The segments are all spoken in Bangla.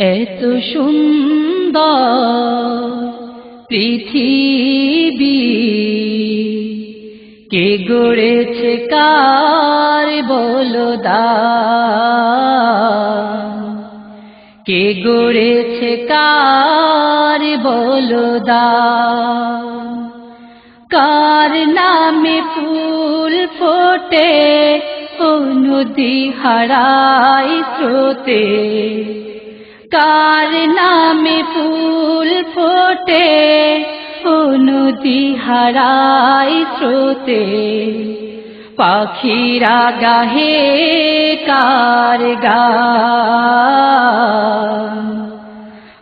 এত সুন্দর পৃথিবী কে গড়েছে কার বলো দান, কে গড়েছে কার বলো দান। কার নামে ফুল ফোটে ও নদী হারায় স্রোতে, কার নামে ফুল ফোটে ও নদী হারায় স্রোতে। পাখিরা গাহে কার গান,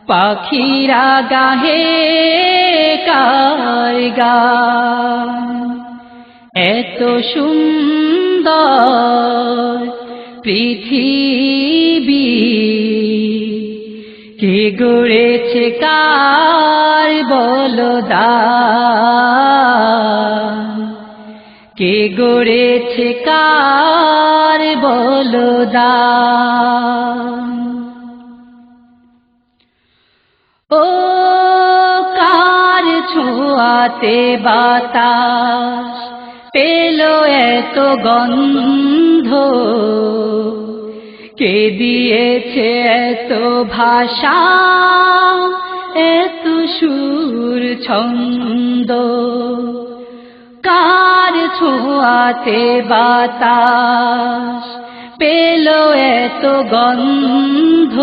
পাখিরা গাহে কার গান। এত সুন্দর পৃথিবী কে গড়েছে কার বলো দান, কে গড়েছে কার বলো দান। ও কার ছোঁয়াতে বাতাস পেল এত গন্ধ, কে দিয়েছে এত ভাষা এত সুর ছন্দ। কার ছোঁয়াতে বাতাস পেল এত গন্ধ,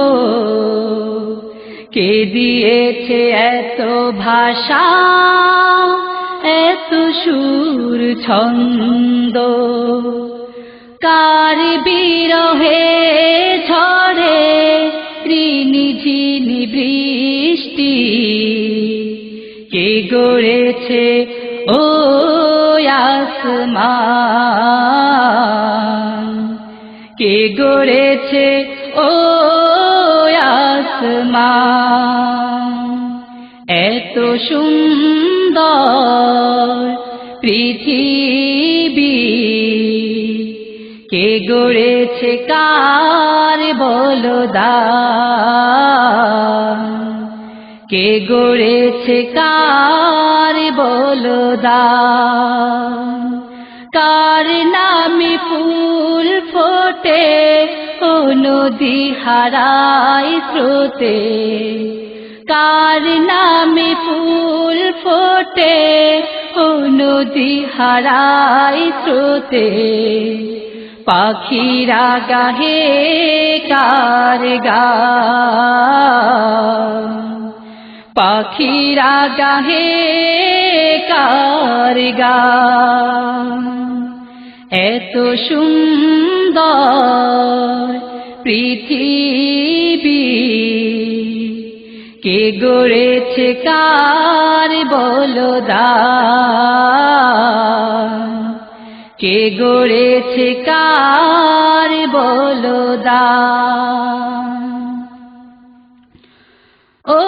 কে দিয়েছে এত ভাষা এত সুর ছন্দ। কার বিরহে ঝড়ে ঋণঝিনি বৃষ্টি, কে গড়েছে ও আসমান, কে গড়েছে ও আসমান। এত সুন্দর পৃথিবী কে গড়েছে কার বলো দান, কে গড়েছে কার বলো দান। কার নামে ফুল ফোটে ও নদী হারায় স্রোতে, কার নামে ফুল ফোটে ও নদী হারায় স্রোতে। পাখিরা গাহে কার গান, পাখিরা গাহে কার গান। এত সুন্দর পৃথিবী কে গড়েছে কার বলো দান, কে গড়েছে কার বলো দান। ও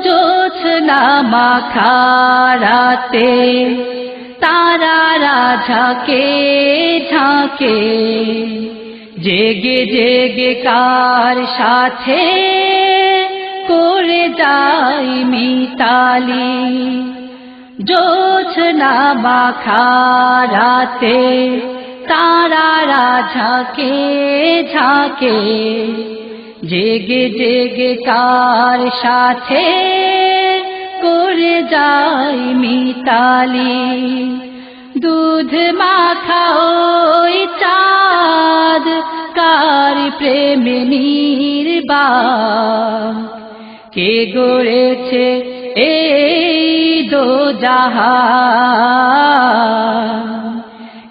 জোছনা মাখা রাতে তারারা ঝাঁকে ঝাঁকে, জেগে জেগে কার সাথে করে যাই মিতালি। জোছনা মাখা রাতে তারারা ঝাঁকে ঝাঁকে, জেগে জেগে কার সাথে করে যাই মিতালি। দুধ মাখা ওই চাঁদ কার প্রেমে নির্বাক, কে গড়েছে এই দোজাহান,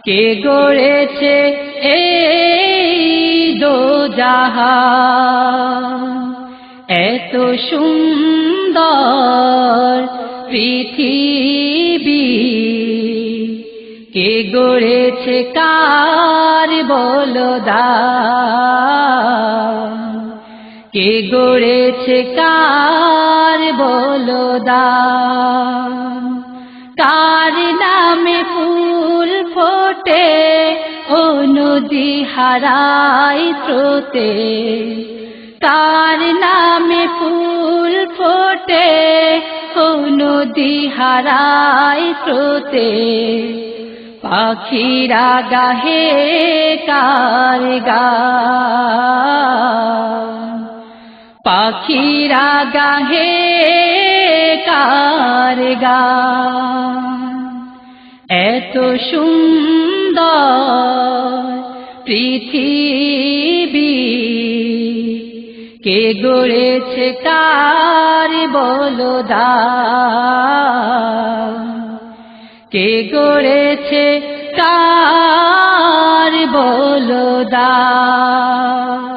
কে গড়েছে এই দোজাহান। এত সুন্দর পৃথিবী কে গড়েছে কার বলো দান, কে গড়েছে কার বলো দান। কার নামে ফুল ফোটে ও নদী হারায় স্রোতে, কার নামে ফুল ফোটে ও নদী হারায় স্রোতে পাখিরা গাহে কার গান পাখিরা গাহে কার গান এত সুন্দর পৃথিবী কে গড়েছে কার বলো দাও কে গড়েছে কার বলো দাও